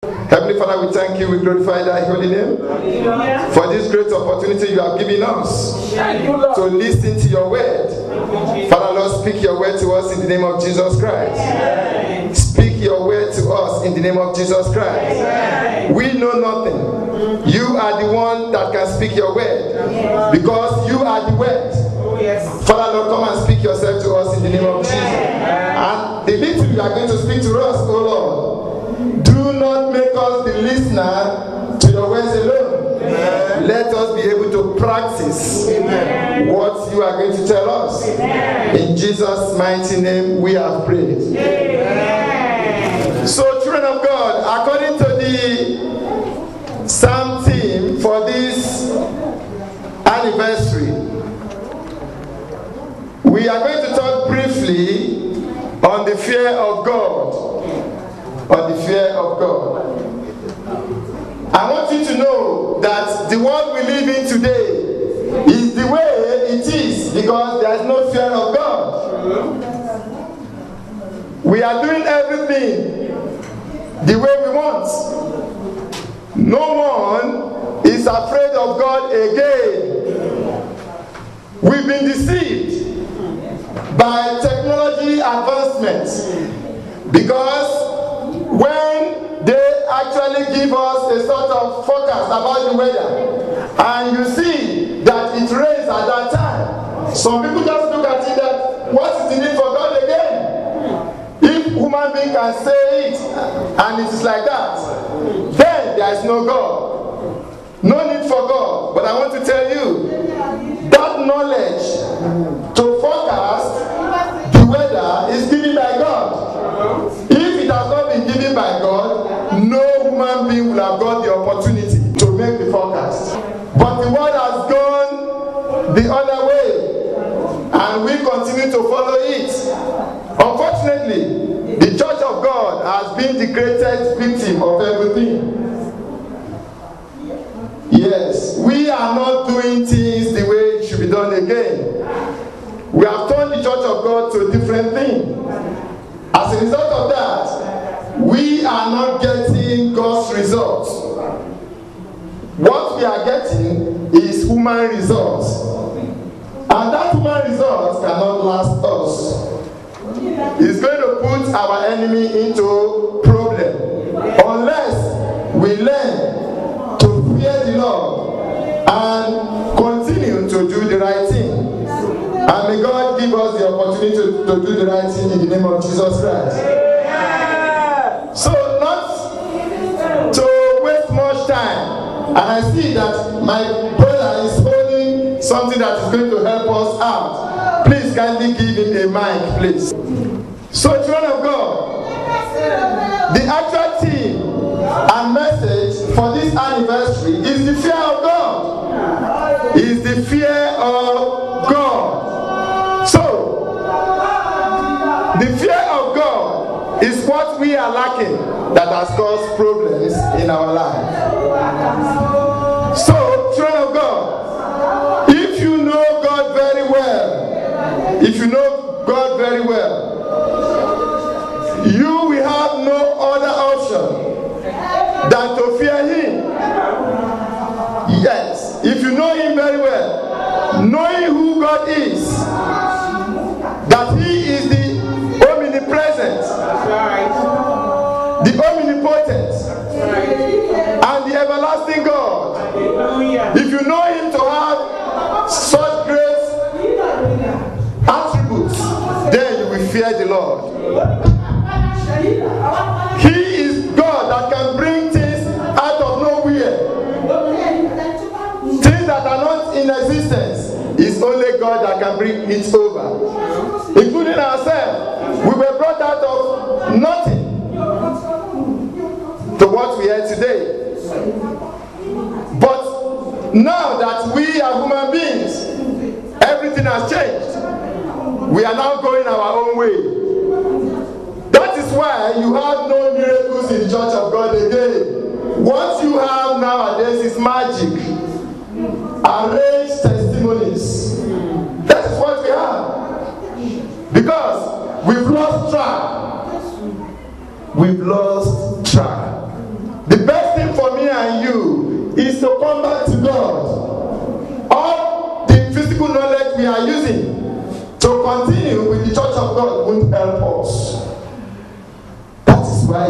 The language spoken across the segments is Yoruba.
Heavenly Father, we thank you, we glorify thy holy name for this great opportunity you have given us to listen to your word. Father, Lord, speak your word to us in the name of Jesus Christ. Speak your word to us in the name of Jesus Christ. We know nothing. You are the one that can speak your word because you are the word. Father, Lord, come and speak yourself to us in the name of Jesus. And the little you are going to speak to us, oh Lord, do not make us the listener to your words alone. Amen. Let us be able to practice what you are going to tell us. In Jesus' mighty name we have prayed. Amen. So, children of God, according to the psalm theme for this anniversary, we are going to talk briefly on the fear of God. On the fear of God. I want you to know that the world we live in today is the way it is because there is no fear of God. We are doing everything the way we want. No one is afraid of God again. We've been deceived by technology advancements because when they actually give us a sort of forecast about the weather and you see that it rains at that time, some people just look at it that what is the need for God again? If human being can say it and it is like that, then there is no God. No need for God. But I want to tell you that knowledge to forecast the weather is given by God. If it has not been given by God, no human being will have got the opportunity to make the forecast. But the world has gone the other way, and we continue to follow it. Unfortunately, the Church of God has been the greatest victim of everything. Yes, we are not doing things the way it should be done again. We have turned the Church of God to a different thing. As a result of that, we are not getting God's results. What we are getting is human results. And that human results cannot last us. It's going to put our enemy into problem unless we learn to fear the Lord and continue to do the right thing. And may God give us the opportunity to do the right thing in the name of Jesus Christ. Yeah. So not to waste much time. And I see that my brother is holding something that is going to help us out. Please kindly give him a mic, please. So, children of God, the actual theme and message for this anniversary is the fear of God. Is the fear of God. So, the fear of God is what we are lacking that has caused problems in our life. So, children of God, if you know God very well, you will have no other option than to fear Him. Yes, if you know Him very well, knowing who God is, that He is the omnipresent, the omnipotent, and the everlasting God. If you know Him to have such great attributes, then you will fear the Lord. He is God that can bring things out of nowhere. Things that are not in existence. It's only God that can bring it over. Including ourselves. We were brought out of nothing to what we are today. But now that we are human beings, everything has changed. We are now going our own way. That is why you have no miracles in the Church of God again. What you have nowadays is magic. Arranged testimonies. That is what we have. Because we've lost track. We've lost track.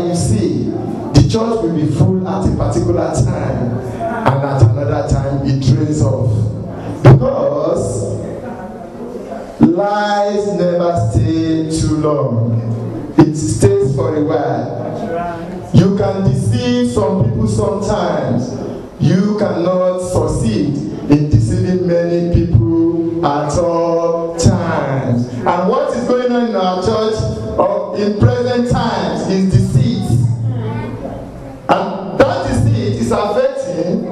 why you see the church will be full at a particular time, and at another time it drains off. Because lies never stay too long. It stays for a while. You can deceive some people sometimes. You cannot succeed in deceiving many people at all times. And what is going on in our church in present times is deceit. And that deceit is affecting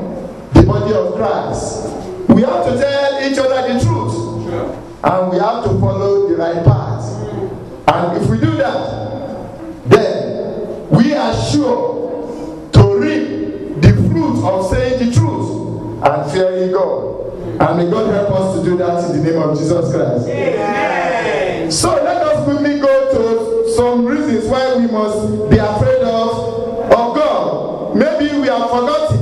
the body of Christ. We have to tell each other the truth. And we have to follow the right path. And if we do that, then we are sure to reap the fruit of saying the truth and fearing God. And may God help us to do that in the name of Jesus Christ. Amen. So let us quickly go to some reasons why we must be afraid of God. Maybe we have forgotten.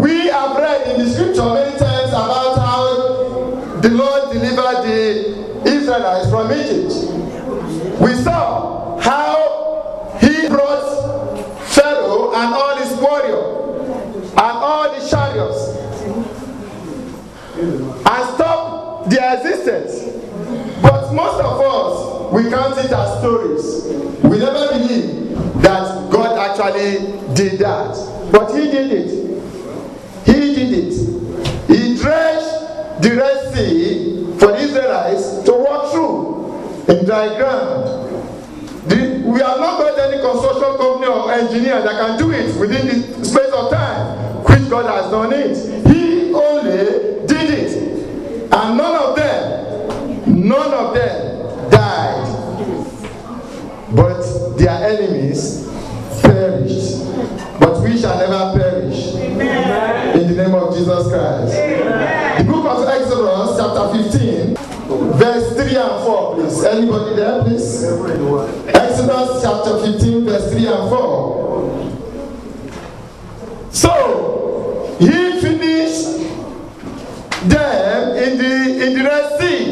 We have read in the scripture many times about how the Lord delivered the Israelites from Egypt. We saw how he brought Pharaoh and all his warriors and all the chariots and stopped their existence. But most of us, we count it as stories. We never believe that God actually did that. But he did it. He did it. He dredged the Red Sea for the Israelites to walk through in dry ground. We have not got any construction company or engineer that can do it within the space of time, which God has done it. He only did it. And none of them died. But their enemies perished. But we shall never perish. Amen. In the name of Jesus Christ. Amen. The book of Exodus, chapter 15, verse 3 and 4, please. Anybody there, please? Exodus chapter 15, verse 3 and 4. So, he finished them in the Red Sea.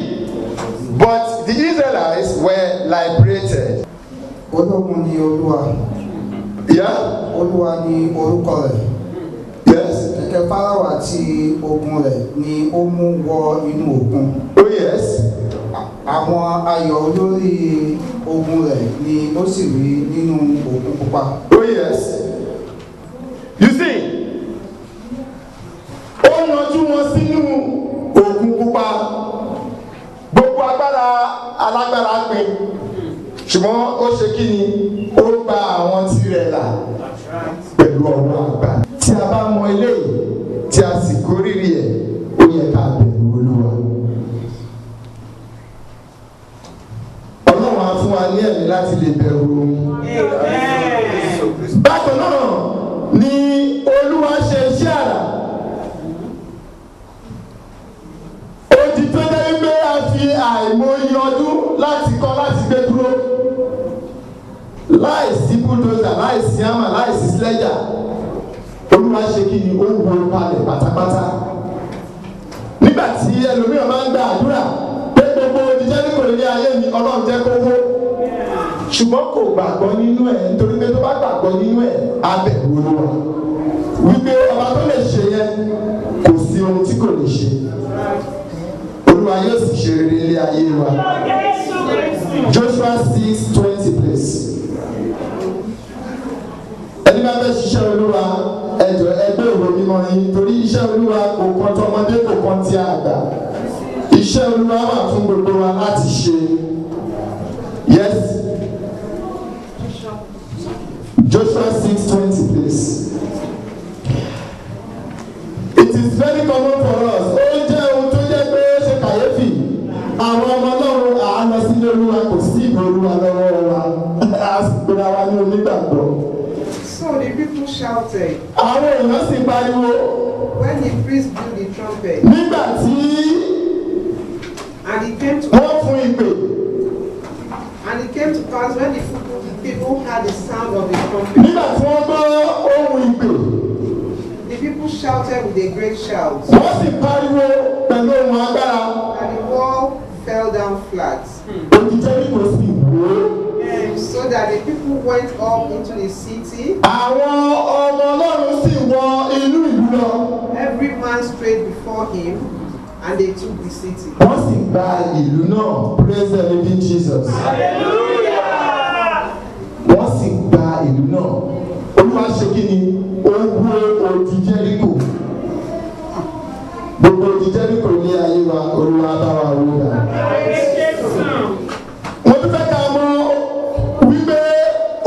But the Israelites were liberated. Yeah? Olúwa ni orúkọ rẹ̀. Yes. Kẹ̀kẹ́ Fáráò àti ogun rẹ̀ ni ó mú wọ inú òkun. Oh yes. Àwọn ayọ̀ olórí ogun rẹ̀ ni ó sì rí nínú òkun pupa. Oh yes. You see, ó yanjú wọn sínú òkun pupa. Gbogbo agbára alágbára pin. Ṣùgbọ́n ó ṣe kí ni? Ó gba àwọn tirẹ̀ là pẹ̀lú ọwọ́ àgbà. Tí a bá mọ eléyìí, tí a sì kórìírí ẹ̀, ó yẹ ká bẹ̀rù Olúwa. Ọlọ́run á fún wa ní ẹ̀mí láti lè bẹ̀rù òun. Bákan náà ni Olúwa ṣe iṣẹ́ àrà. Odi tó jẹ́ wípé a fi àìmọye ọdún láti kọ́ láti gbé dúró. Láìsí bulldozer, láìsí hammer, láìsí sledger. Olúwa ṣe kí ni ó wó palẹ̀ pátápátá. Nígbà tí ẹlòmíràn máa ń gba àdúrà pé gbogbo òdìjẹ́ ní kò lè ní ayé mi, Ọlọ́run jẹ́ kó wó. Ṣùgbọ́n kò gbàgbọ́ nínú ẹ̀ nítorí pé tó bá gbàgbọ́ nínú ẹ̀ á bẹ̀rù Olúwa. Wípé ọba tó lè ṣe yẹn kò sí ohun tí kò lè ṣe. Olúwa yóò sì ṣe rere ilé ayé wa. Joshua 6:20 please. Ẹni bá fẹ́ ṣiṣẹ́ Olúwa ẹjọ́ ẹgbẹ́ òwò mímọ́ yín torí iṣẹ́ Olúwa kò kan tí ọmọdé kò kan tí àgbà. Iṣẹ́ Olúwa wà fún gbogbo wa láti ṣe. Yes. Joshua 6:20 please. It is very common for us. Ó jẹ́ ohun tó jẹ́ pé ó ṣe kàyéfì. Àwọn ọmọ Ọlọ́run àánọ sílé Olúwa kò sí ìbò Olúwa lọ́wọ́ wa. A sì gbéra wa ní onígbàgbọ́. So the people shouted. Àwọn èèyàn sì pariwo. When the priest blew the trumpet. Nígbà tí and it came to wọ́n fún ìpè. And it came to pass when the people heard the sound of the trumpet. Nígbà tí wọ́n gbọ́ ohùn ìpè. The people shouted with a great shout. Wọ́n sì pariwo pẹ̀lú ohùn agbára. And the wall fell down flat. Òjìjẹ́ ní kò sì wó. And so So that the people went up into the city. Àwọn ọmọ Ọlọ́run sì wọ inú ìlú lọ. Every man straight before him, and they took the city. Wọ́n sì gba ìlú náà. Praise the living Jesus. Hallelujah. Wọ́n sì gba ìlú náà. Olúwa ṣe kí ni? Ó wó odi Jẹ́ríkò. Gbogbo odi Jẹ́ríkò ní ayé wa, Olúwa bá wa wó dà. Mo tún fẹ́ ká mọ̀ wípé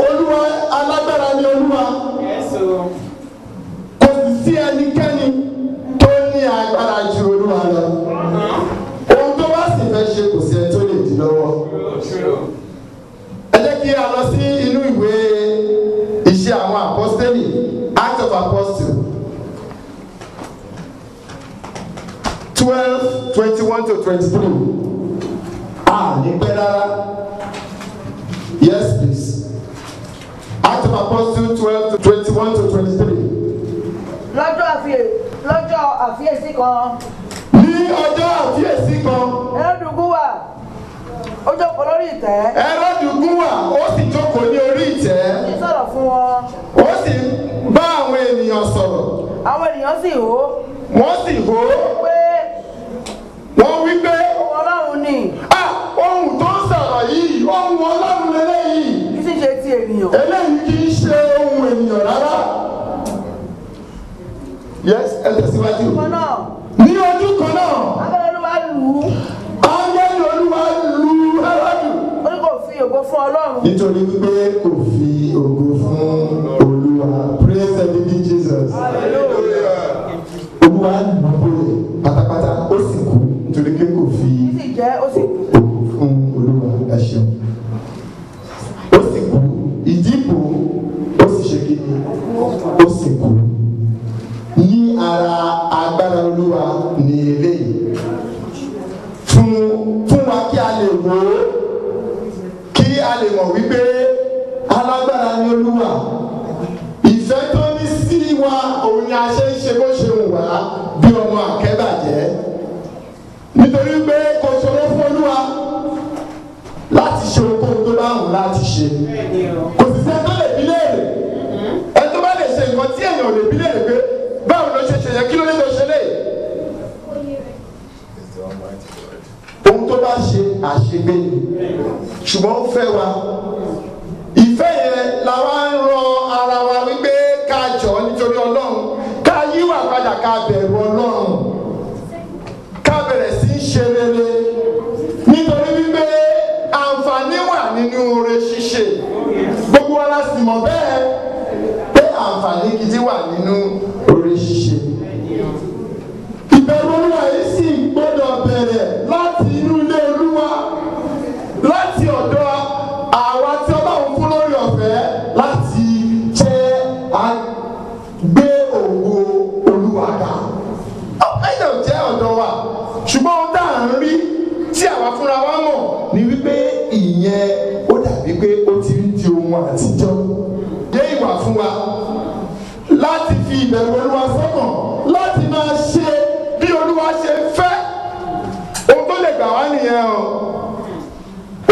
Olúwa alágbára ni Olúwa. Kò sì sí ẹnikẹ́ni tó ní agbára ju Olúwa lọ. Ohun tó bá sì fẹ́ ṣe kò sí ẹni tó lè dí lọ́wọ́. Ẹ jẹ́ kí a lọ sí inú ìwé Iṣẹ́ àwọn Apọ́sítélì, Acts of Apostles 12:21-23. Ní pẹ́ rárá. Yes, please. Acts of Apostles 12:21-23. Lọ́jọ́ àfiyèsí kan. Ní ọjọ́ àfiyèsí kan. Ẹlọ́dùnkún wà. Ó jókòó lórí ìtẹ́. Ẹlọ́dùnkún wà. Ó sì jókòó ní orí ìtẹ́. Ó sì sọ̀rọ̀ fún wọn. Ó sì bá àwọn ènìyàn sọ̀rọ̀. Àwọn ènìyàn sì hó. Wọ́n sì hó. Wọ́n wí pé. Ohùn Ọlọ́run ni. Ohun tó ń sọ̀rọ̀ yìí, ohun Ọlọ́run lélẹ́yìí. Kì í sì ṣe ti ènìyàn. Eléyìí kì í ṣe ohun ènìyàn rárá. Yes, ẹ tẹ̀síwájú. Ọmọ náà. Ní ojú kan náà. Áńgẹ́lì Olúwa lù ú. Áńgẹ́lì Olúwa lu Hẹ́rọ́dù. Ó ní kò fi ògo fún Ọlọ́run. Nítorí wípé kò fi ògo fún Olúwa. Praise the living Jesus. Olúwa lù ú pátápátá, ó sì kú nítorí pé kò fi Kì í sì jẹ́ ó sì kú. ògo fún Olúwa. Ẹ ṣeun. Ó sì kú, ìdìbò ó sì ṣe kí ni? Ó sì kú. Ní ara agbára Olúwa ní eléyìí. Fún wa kí a lè wò ó, kí a lè mọ̀ wípé alágbára ni Olúwa. Ìfẹ́ tó ní sí wa òun ni a ṣe ń ṣe bó ṣe wù wá bí ọmọ àkẹ́bàjẹ́. Nítorí pé kò ṣòro fún Olúwa láti ṣe ohunkóhun tó bá wù láti ṣe. Kò sì sẹ́ni tó lè bí léèrè. Ẹni tó bá lè ṣe nǹkan tí èèyàn ò lè bí léèrè pé báwo ló ṣe ṣe yẹn, kí ló dé tó ṣe lé? Ohun tó bá ṣe àṣegbé ni. Ṣùgbọ́n ó fẹ́ wa. Ìfẹ́ yẹn la wá ń ran ara wa wípé ká jọ nítorí Ọlọ́run, ká yíwà padà, ká bẹ̀rù Ọlọ́run, ká bẹ̀rẹ̀ sí í ṣe rere. Nítorí wípé àǹfààní wà nínú oore ṣíṣe. Gbogbo wa la sì mọ̀ bẹ́ẹ̀ pé àǹfààní gidi wà nínú oore ṣíṣe. Ìbẹ̀rù Olúwa yìí sì gbọ́dọ̀ bẹ̀rẹ̀ láti inú ilé Olúwa, láti ọ̀dọ̀ àwa tí Ọlọ́run fún lórí ọ̀fẹ́ láti jẹ́ gbé ògo Olúwa ga. Ẹ̀yọ̀ jẹ́ ọ̀dọ̀ wa, ṣùgbọ́n ohun tá à ń rí tí àwa fúnra wa mọ̀ ni wípé ìyẹn ó dàbí pé ó ti ń di ohun àtijọ́. Yé ìwà fún wa láti fi ìbẹ̀rù Olúwa sọ́kàn, láti máa ṣe bí Olúwa ṣe fẹ́. Ohun tó lè gbà wá nìyẹn o.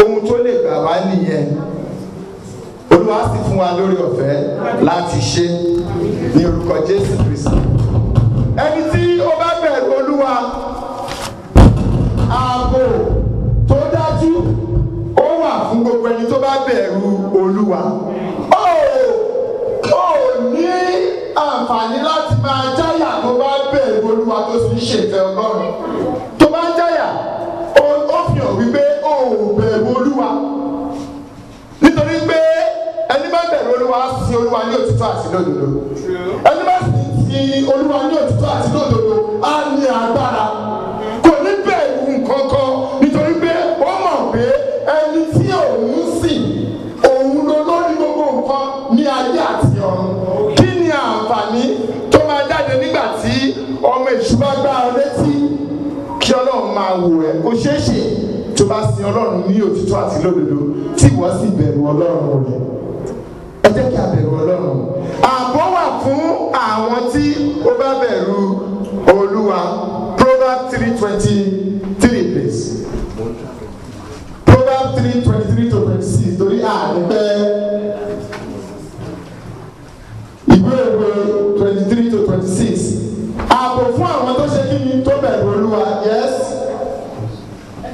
Ohun tó lè gbà wá nìyẹn. Olúwa sì fún wa lórí ọ̀fẹ́ láti ṣe ní orúkọ Jésù Kristi. Ẹni tí ó bá bẹ̀rù Olúwa, ààbò tó dájú ó wà fún gbogbo ẹni tó bá bẹ̀rù Olúwa. Ó ní àǹfààní láti máa jáyà tó bá bẹ̀rù Olúwa tó sì ń ṣèfẹ́ Ọlọ́run. Tó bá ń jáyà, ó fi hàn wípé ó bẹ̀rù Olúwa. Nítorí pé ẹni bá bẹ̀rù Olúwa á sin Olúwa ní òtítọ́ àti lódodo. Ẹni bá sì sin Olúwa ní òtítọ́ àti lódodo á ní agbára. Kò ní bẹ̀rù nǹkan kan nítorí pé ó mọ̀ pé ẹni tí òun sìn, òun ló lórí gbogbo nǹkan ní ayé àti ọ̀run. Kí ni àǹfààní tó máa jáde nígbà tí ọmọ èṣù bá gbá ọ létí? Kí Ọlọ́run máa wò ẹ́, kó ṣeé ṣe tó bá sin Ọlọ́run ní òtítọ́ àti lódodo tí wọ́n sì bẹ̀rù Ọlọ́run rẹ̀. Ẹ jẹ́ kí a bẹ̀rù Ọlọ́run. Ààbò wà fún àwọn tí ó bá bẹ̀rù Olúwa. Proverbs 3:23 please. Proverbs 3:23-26 torí àdìpẹ́ 23 to 26. Ààbò fún àwọn tó ṣe kí ni tó bẹ̀rù Olúwa. Yes.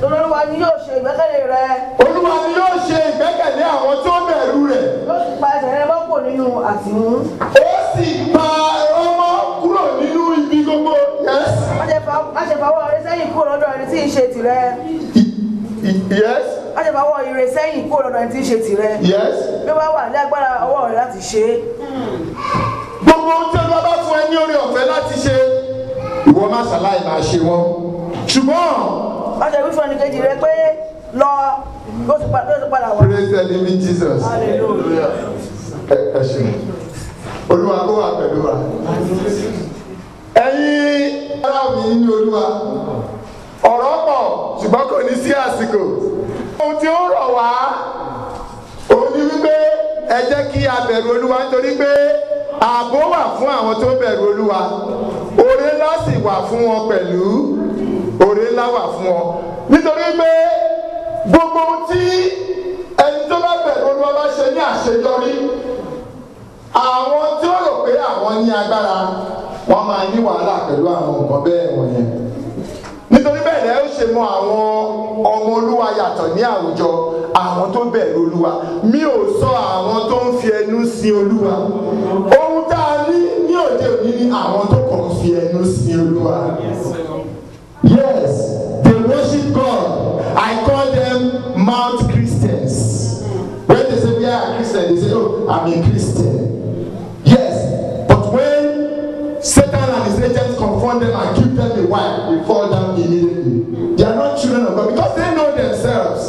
Olúwa ni yóò ṣe ìgbẹ́kẹ̀lé rẹ. Olúwa ni yóò ṣe ìgbẹ́kẹ̀lé àwọn tó bẹ̀rù rẹ̀. Yóò sì pa ẹsẹ̀ rẹ mọ́ kúrò nínú àtìmú. Ó sì pa ọmọ kúrò nínú ibi gbogbo. Yes. Má ṣe fọwọ́ rẹ sẹ́yìn kúrò lọ́dọ̀ ẹni tí ń ṣe tìrẹ. Yes. Má ṣe fọwọ́ ire sẹ́yìn kúrò lọ́dọ̀ ẹni tí ń ṣe tìrẹ. Yes. Bí ó bá wà ní agbára ọwọ́ rẹ láti ṣe é. Gbogbo ohun tí Olúwa bá fún ẹ ní oore ọ̀fẹ́ láti ṣe, ìwọ má ṣàláì máa ṣe wọ́n. Ṣùgbọ́n má ṣe wí fún ẹnìkejì rẹ pé lọ yóò sì padà wá. praise the living Jesus. Hallelujah. Ẹ ṣeun. Olúwa kó wà pẹ̀lú wa. Ẹ̀yin ará mi nínú Olúwa, ọ̀rọ̀ pọ̀ ṣùgbọ́n kò ní sí àsìkò. Ohun tí ó rọ̀ wá òun ni wípé ẹ jẹ́ kí a bẹ̀rù Olúwa nítorí pé ààbò wà fún àwọn tó bẹ̀rù Olúwa. Oore ńlá sì wà fún wọn pẹ̀lú. Oore ńlá wà fún wọn. Nítorí pé gbogbo ohun tí ẹni tó bá bẹ̀rù Olúwa bá ṣe ní àṣeyọrí, àwọn tí ó rò pé àwọn ní agbára wọ́n máa ní wàhálà pẹ̀lú àwọn nǹkan bẹ́ẹ̀ wọ̀nyẹn. Nítorí bẹ́ẹ̀ lẹ́ ó ṣe mọ àwọn ọmọ Olúwa yàtọ̀ ní àwùjọ, àwọn tó bẹ̀rù Olúwa. Mi ò sọ àwọn tó ń fi ẹnu sin Olúwa. Ohun tá a ní òde òní ni àwọn tó kàn ń fi ẹnu sin Olúwa. Yes, they worship God. I call them mouth Christians. When they say we are Christian, they say, oh, I'm a Christian. Yes, but when Satan and his agents confront them and give them a wipe, they fall down immediately. They are not children of God because they know themselves.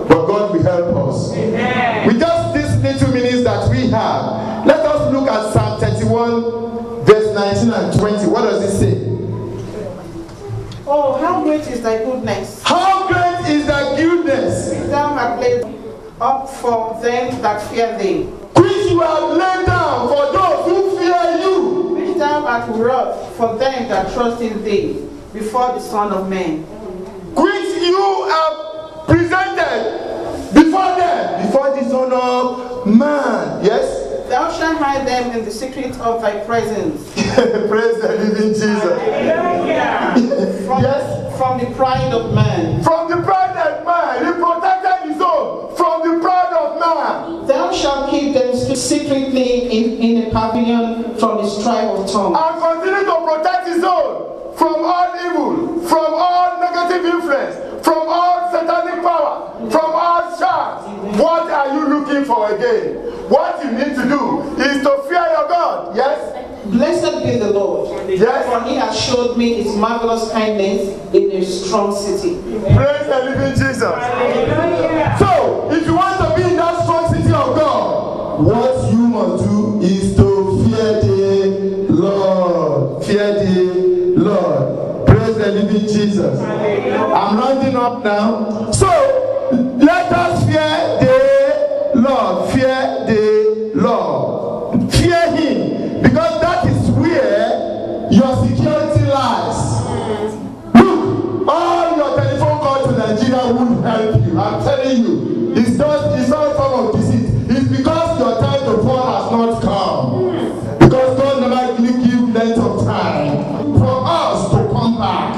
But God will help us. Amen. With just these little minutes that we have, let us look at Psalm 31, verse 19 and 20. What does it say? Oh, how great is thy goodness! How great is thy goodness! Which thou hast laid up for them that fear thee. Which you have laid down for those who fear you. Which thou hast wrought for them that trust in thee before the Son of Man. Which you have presented before them, before the Son of Man. Yes? Thou shalt hide them in the secret of thy presence. Praise the living Jesus. Yes? From the pride of man. From the pride of man. He protected his own. From the pride of man. Thou shalt keep them secretly in a pavilion from the strife of tongue. And continue to protect his own from all evil, from all negative influence, from all satanic power, from all charms. What are you looking for again? What you need to do is to fear your God. Yes? Blessed be the Lord. Yes. For he has showed me his marvelous kindness in a strong city. Praise the living Jesus. Hallelujah. So, if you want to be in that strong city of God, what you must do is to fear the Lord. Fear the Lord. Praise the living Jesus. I'm rounding up now. So, let us fear the Lord. Fear the Lord. Fear him. Because that is where your security lies. Look, all your telephone calls to Nigeria won't help you. I'm telling you. It's all form of deceit. It's because your time to fall has not come. Because God never give length of time for us to come back.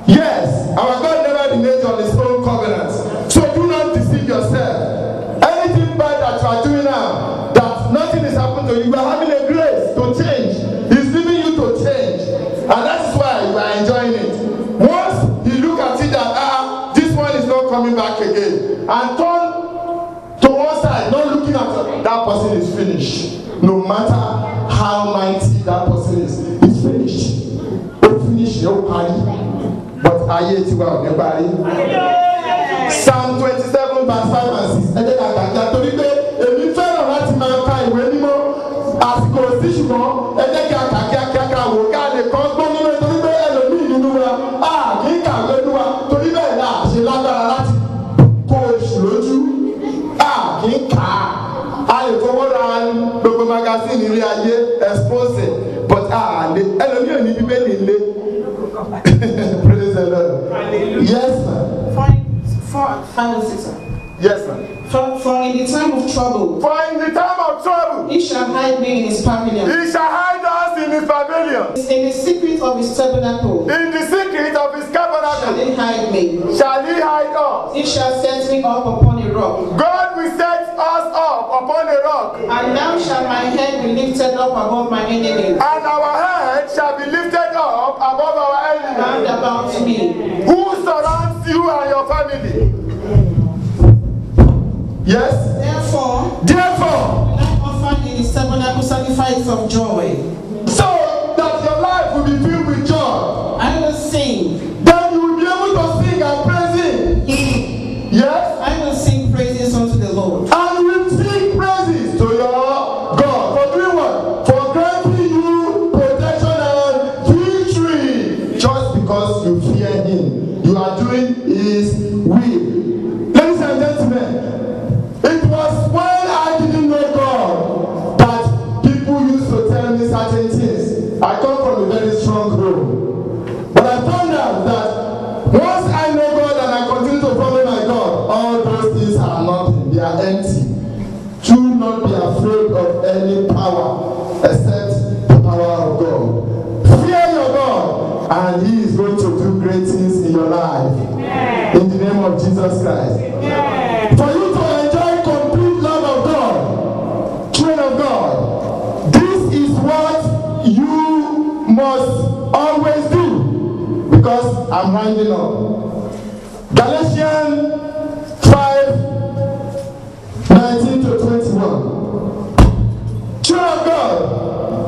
Yes, our God never remains on his own covenant. So do not deceive yourself. Anything bad that you are doing now, that nothing is happening to you, you are having a grace to change. He's leaving you to change. And that's why you are enjoying it. Once he look at it that, this one is not coming back again, and turn to one side, not looking at that person is finished. No matter how mighty that person is finished. Don't finish your party. But aye ti wa nobody. Psalm 27 verse 5 and 6. Ẹ jẹ́ ká gbàgbà torí pé èmi fẹ́ràn láti máa ka ìwé mímọ́. Àsìkò sí ṣùgbọ́n ẹ jẹ́ ká kà kíákíá wò ká lè kọ́ gbọ́n nínú torí pé ẹlòmíì nínú wa kì í kàwé nínú wa torí bẹ́ẹ̀ náà ṣe lágbára láti kó oṣù lójú. Kì í kà á. A lè fowó ra gbogbo magazine ilé ayé expose but ẹlòmíì ò ní bíbélì ilé. Praise the Lord. Hallelujah. Yes, ma'am. 5 and 6. Yes, ma'am. For in the time of trouble, For in the time of trouble, he shall hide me in his pavilion. he shall hide us in in his pavilion. In the secret of his tabernacle In the secret of his shall tabernacle he hide me. shall he hide us. He shall set me up upon a rock. God will set us up upon a rock, And now shall my head be lifted up above my enemies and our head shall be lifted up above our enemies. round about me. Who surrounds you and your family? Yes? Therefore, Therefore, will I offer in his tabernacle sacrifice of joy. so that your life will be filled with joy, I will sing. then you will be able to sing and praise him. Yes? I will sing praises unto the Lord. And you will sing praises to your God. For doing what? For granting you protection and victory. Just because you fear him. You are doing his will. Ladies and gentlemen, it was when I didn't know God that people used to tell me certain things. I come from a very strong home. But I found out that once I know God and I continue to follow my God, all those things are nothing. They are empty. Do not be afraid of any power except the power of God. Fear your God, and he is going to do great things in your life. In the name of Jesus Christ. For you to enjoy complete love of God, children of God, this is what you must always do. Because I'm winding up. Galatians 5:19 to 21. Children of God,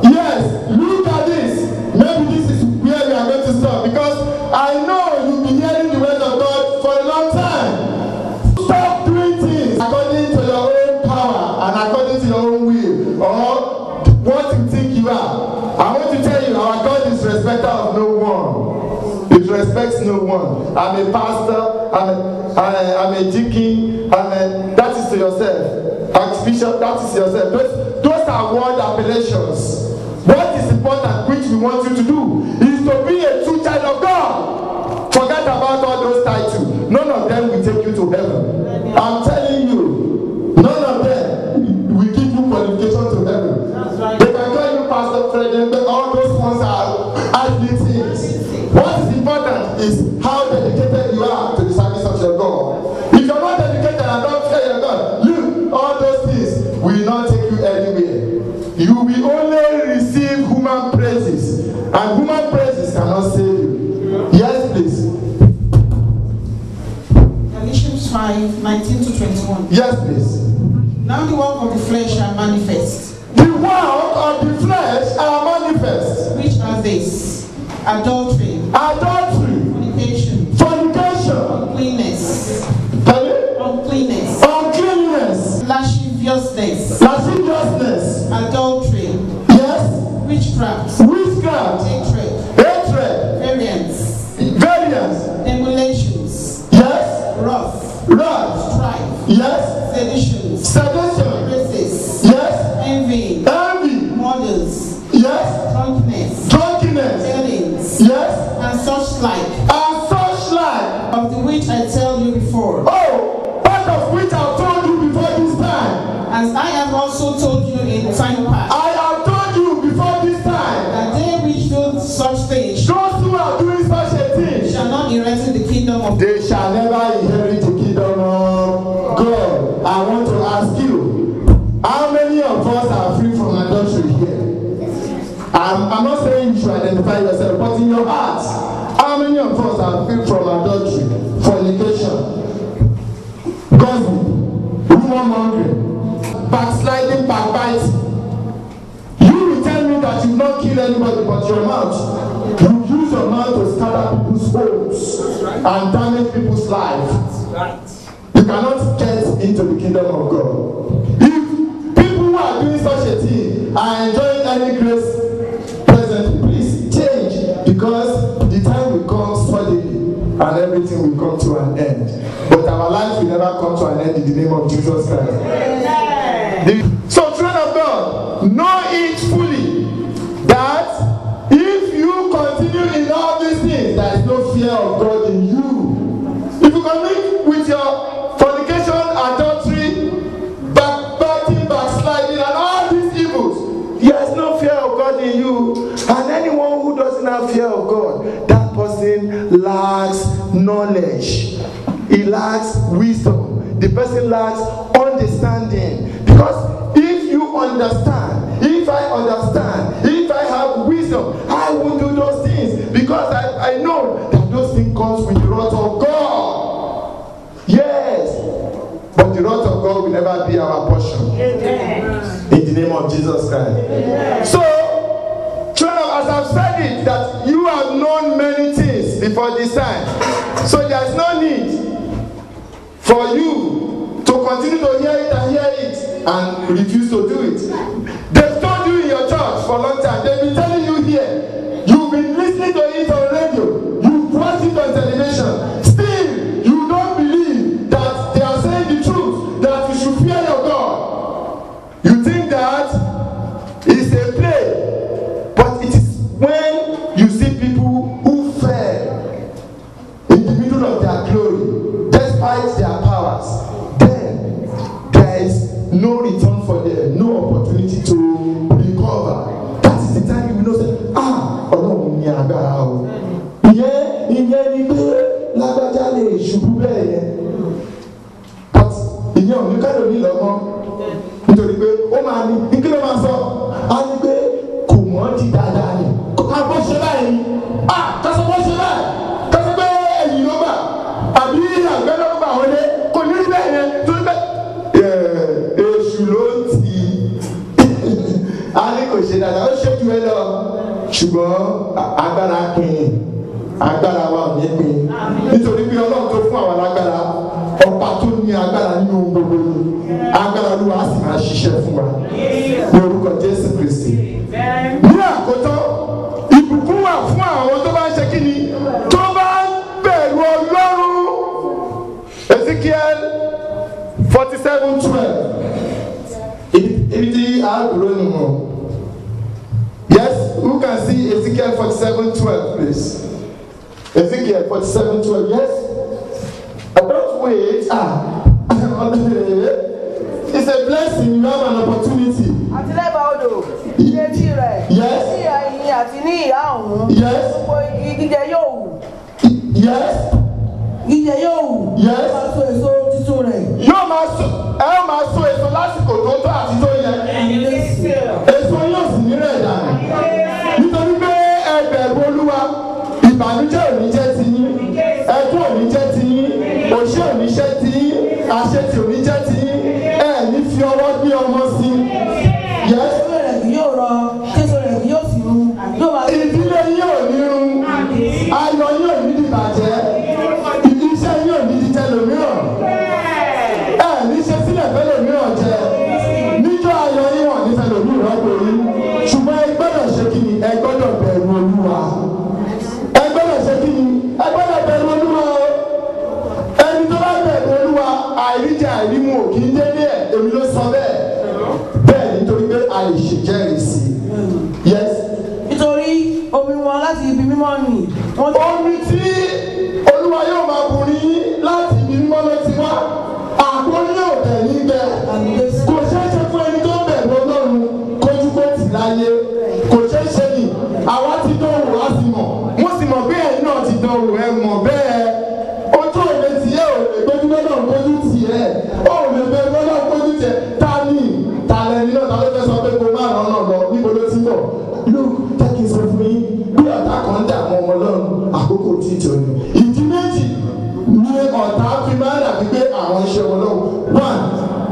yes, look at this. Maybe this is where we are going to stop. Because I know you've been hearing the word of God for a long time. Stop doing things according to your own power and according to your own will or what you think you are. I want to tell you, our God is respecter of no one. It respects no one. I'm a pastor, I'm a deacon, that is to yourself. Archbishop, that is yourself. Those are word appellations. What is important, which we want you to do, is to be a true child of God. Forget about all those titles. None of them will take you to heaven. I'm telling you, none of them will give you qualification to heaven. They can call you Pastor Fred, but all those ones are earthly things. What is important is how dedicated you are to the service of your God. If you're not dedicated and don't fear your God, look, all those things will not take you anywhere. You will only receive human praises, and human praises cannot save you. Yes, please. Galatians 5:19 to 21. Yes, please. Now the work of the flesh are manifest, The work of the flesh are manifest. which are this: adultery, Adultery, fornication, fornication, uncleanness, uncleanness, lasciviousness, lasciviousness, adultery, yes, witchcraft, witchcraft, hatred, hatred, variance, variance, emulations, yes, wrath, wrath, strife, yes, seditions, sedition, heresies, yes, envy, envy, murders, yes, drunkenness, drunkenness, killings, yes, and such like, and such like. of the which I tell you before, Oh, part of which I've told you before this time. as I have also told you in time past, I have told you before this time. that they which do such things Those who are doing such a thing, shall not inherit the kingdom of God. they shall never inherit the kingdom of God. I want to ask you, how many of us are free from adultery here? I'm not saying you should identify yourself, but in your heart, how many of us are free from adultery, fornication, gossip, rumor mongering, backsliding, backbiting? You will tell me that you've not killed anybody but your mouth. You use your mouth to scatter people's homes and damage people's lives. You cannot get into the kingdom of God. If people who are doing such a thing are enjoying any grace presently, please change, because the time will come suddenly and everything will come to an end. But our life will never come to an end in the name of Jesus Christ. So, children of God, know it fully that if you continue in all these things, there is no fear of God in you. If you continue with your fornication, adultery, backbiting, backsliding, and all these evils, there is no fear of God God in you. And anyone who doesn't have fear of God, that person lacks knowledge. He lacks wisdom. The person lacks understanding. Because if you understand, if I understand, if I have wisdom, I won't do those things. Because I know that those things comes with the wrath of God. Yes. But the wrath of God will never be our portion. Amen. In the name of Jesus Christ. Amen. So, children, as I've said it, that you have known many things before this time. So there's no need for you to continue to hear it and refuse to do it. They've told you in your church for a long time. They've been telling you here. You've been listening to it on radio. You've watched it on television. Still, you don't believe that they are saying the truth, that you should fear your God. You think that it's a play. But it is when you see people who fell in the middle of their glory, despite their powers, then there is no return for them, no opportunity to recover. That is the time you will know, say, Ọlọ́run ni agbára o. Ìyẹn ni pé lágbájá lè ṣubú bẹ́ẹ̀ yẹn. But ìyẹn ò ní kálọ̀ ní lọ́gbọ́n. Nítorí pé ó máa ní kí ló máa sọ? Á ní pé kò mọ̀ di dáadáa ni. Àbọ̀ ṣe báyìí ni. Kásán bọ́ ṣe báyìí. Kásán pé ẹ̀yìn ló gbà. Àbí àgbẹ̀ ló gbà wọlé. Kò ní rí bẹ́ẹ̀ yẹn. Torí pé èṣù ló ń tì í. A ní kò ṣe dáadáa. Ó ṣe jù ẹ lọ. Ṣùgbọ́n agbára pin. Agbára wa ò ní pin. Nítorí pé Ọlọ́run tó fún àwọn alágbára. Ọba tó ní agbára nínú gbogbo ni. Agbára Olúwa á sì máa ṣiṣẹ́ fún wa. Ní orúkọ Jésù Kristi. Ní àkótán, ìbùkún wà fún àwọn tó bá ń ṣe kíni, tó bá ń bẹ̀rù Ọlọ́run. Ezekiel 47:12. Ibi tí a dúró nù mọ́. Yes, who can see Ezekiel 47:12, please? Ezekiel 47:12. Yes. Don't wait. It's a blessing. You have an opportunity. Àti lẹ́bàá odò, ilé tí rẹ̀, Yes. ní ẹ̀yìn àti ní ìhà ọ̀hún. Yes. Gbogbo jíjẹ yóò wù. Yes. Jíjẹ yóò wù. Yes. Yóò máa so èso títún rẹ̀. Yóò máa so, ẹ ó máa so èso lásìkò tó tó àti tó yẹ. Èso yóò sì ní rẹ̀ dànù. Nítorí pé ẹ bẹ̀rù Olúwa, ìbànújẹ́ ò ní jẹ́ ti yín, ẹkún ò ní jẹ́ ti yín, òṣì ò ní jẹ́ ti yín, àṣetì ò ní jẹ́ ti yín, ẹ ní fi ọwọ́ gbé ọmọ sí i. Yes. Ewé rẹ̀ kì yóò rọ, késo rẹ̀ kì yóò sì rú. Yóò máa Ìdílé yín ò ní run, ayọ̀ yín ò ní dìbàjẹ́, iṣẹ́ yín ò ní jíjẹ lòmíràn, ẹ ní ṣe sílẹ̀ fẹ́ lòmíràn jẹ, níjọ́ ayọ̀ yín wọ̀n ní fẹ́ lòmíràn pè yín, ṣùgbọ́n ẹ gbọ́dọ̀ ṣe kí ni, ẹ gbọ́dọ̀ bẹ̀rù Olúwa. Ẹ gbọ́dọ̀ ṣe kí ni, ẹ gbọ́dọ̀ bẹ̀rù Olúwa o. Ẹni tó bá bẹ̀rù Olúwa, àìríjẹ àìrímu ò kì í dé ní ẹ̀, èmi ló sọ bẹ́ẹ̀. Bẹ́ẹ̀ nítorí pé a lè ṣèjẹ́rìí sí i. Yes. nítorí omi wọn láti ibi mímọ́ nì. Omi tí Olúwa yóò máa bù ní láti ibi mímọ́ ló ti wá. Àpò yóò tẹ̀ ní bẹ́ẹ̀. Kò ṣeé ṣe fún ẹni tó bẹ̀rù Ọlọ́run kójú kó tì láyé. Kò ṣeé ṣe ni. Àwa ti dánwò á sì mọ̀. Mo sì mọ̀ bí ẹ̀yin náà ti dánwò ẹ mọ̀ bẹ́ẹ̀. Ojú òde tìyẹ́ ò lè gbójú lọ́dọ̀ gbójú tìyẹ́. Ó lè bẹ̀rù Ọlọ́run gbójú tìyẹ́. Ta ni? Ta lẹni náà ta ló fẹ́ sọ pé kó má ràn án lọ níbo ló ti bọ̀? Look, jẹ́ kí n sọ fún yín bí ọ̀tá kan ń dààmú ọmọ Ọlọ́run àkókò tí ìjọ ni. Ìdí méjì ni ọ̀tá fi máa ń dàbí pé àwọn iṣẹ́ wọn náà. One,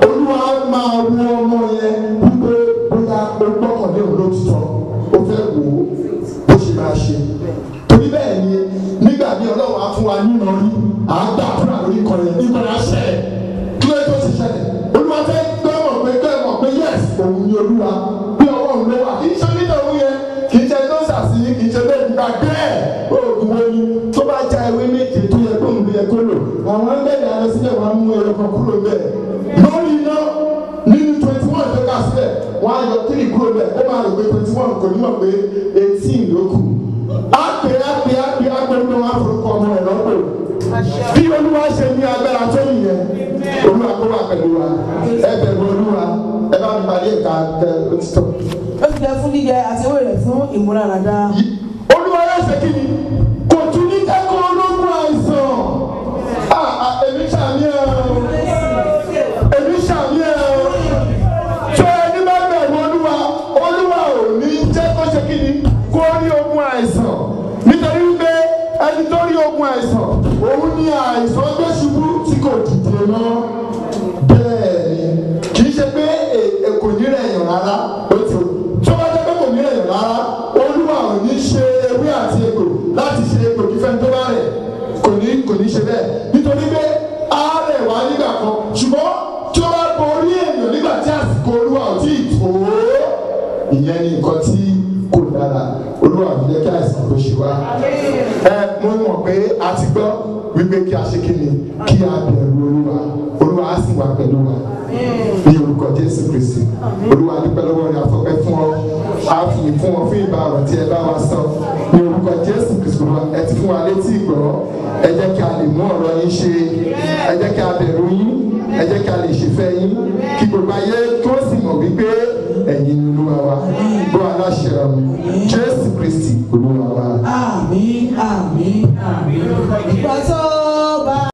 Olúwa máa wo ọmọ yẹn wípé bóyá ó gbọ́kànlé òun lótìtọ́. Ó fẹ́ wò ó bó ṣe máa ṣe. Torí bẹ́ẹ̀ ni nígbà bí Ọlọ́run á fún wa nínú orí, à á gbà fúnra lórí ìkọlẹ̀ ìkọlẹ̀ àṣẹ. Kí ló tó ti ṣẹlẹ̀? Olúwa fẹ́ gbọ́mọ̀ pé yes, òun ni Olúwa. Bí ọwọ́ òun ló wà. Kì í ṣe onítọ̀hún yẹn. Kì í ṣe tó ṣàṣìyí, kì í ṣe bẹ́ẹ̀ nígbà bẹ́ẹ̀. Oògùn oyin tó bá já ewé méje tó yẹ kó ń bí ẹ kó lò. Àwọn ẹgbẹ́ àlọ́ sílẹ̀ wọn á mú ẹyọ kan kúrò bẹ́ẹ̀. Lórí iná nínú 21 tó kà sílẹ̀, wọ́n á yọ 3 kúrò bẹ́ẹ̀. Ó máa rò pé 21 kò ní mọ̀ pé 18 ló kù. Á pè pé wọ́n á forúkọ ọmọ ẹ̀ lọ́pọ̀. Bí Olúwa ṣe ní agbára tó nìyẹn, Olúwa kó wà pẹ̀lú wa. Ẹ bẹ̀rù Olúwa, ẹ bá mi parí ẹ̀ka òtítọ́. Ó ti lẹ fún ní jíjẹ àti ewé rẹ̀ fún ìmúláradá. Olúwa yóò ṣe kí ni? Kò tún ní jẹ́ kó ológun àìsàn. Èmi ṣàmì ẹ̀ o. Èmi ṣàmì ẹ̀ o. Ṣé ẹni bá bẹ̀rù Olúwa? Olúwa ò ní jẹ́ kó ṣe kí ni? Kó rí ogun àìsàn. Nítorí wípé ẹni tó rí ogun àìsàn, òun ní àìsàn gbé ṣubú tí kò dìde mọ́. Bẹ́ẹ̀ni, kì í ṣe pé kò ní rẹ̀yàn rárá. Ó ti tó bá jẹ́ pé kò ní rẹ̀yàn rárá, Olúwa ò ní ṣe ewé àti egbò láti ṣe egbò kí fẹ́ni tó bá rẹ̀ kò ní ṣe bẹ́ẹ̀. Nítorí pé á rẹ̀ wá nígbà kan, ṣùgbọ́n tí ó bá borí èèyàn nígbà tí àsìkò Olúwa ò tí ì tó, ìyẹn ni nǹkan tí kò dára. Olúwa ò ní jẹ́ kí àìsàn tó ṣe wá. Mo mọ̀ pé a ti gbọ́ wípé kí a ṣe kí ni, kí a bẹ̀rù Olúwa. Olúwa á sì wà pẹ̀lú wa. Ní orúkọ Jésù Kristi. Olúwa dúpẹ́ lọ́wọ́ rẹ̀, àfọpẹ́ fún ọ. A fi fún ọ fún ìbá ọ̀rọ̀ tí ẹ bá wa sọ. Ní orúkọ Jésù Kristi wa, ẹ ti fún wa létí ìgbọ́. Ẹ jẹ́ kí a lè mú ọ̀rọ̀ yín ṣe. Ẹ jẹ́ kí a bẹ̀rù yín. Ẹ jẹ́ kí a lè ṣèfẹ́ yín. Kí gbogbo ayé kí wọ́n sì mọ̀ wípé ẹ̀yin ni Olúwa wa. Bó aláṣẹ ọ̀run. Jésù Kristi Olúwa wa.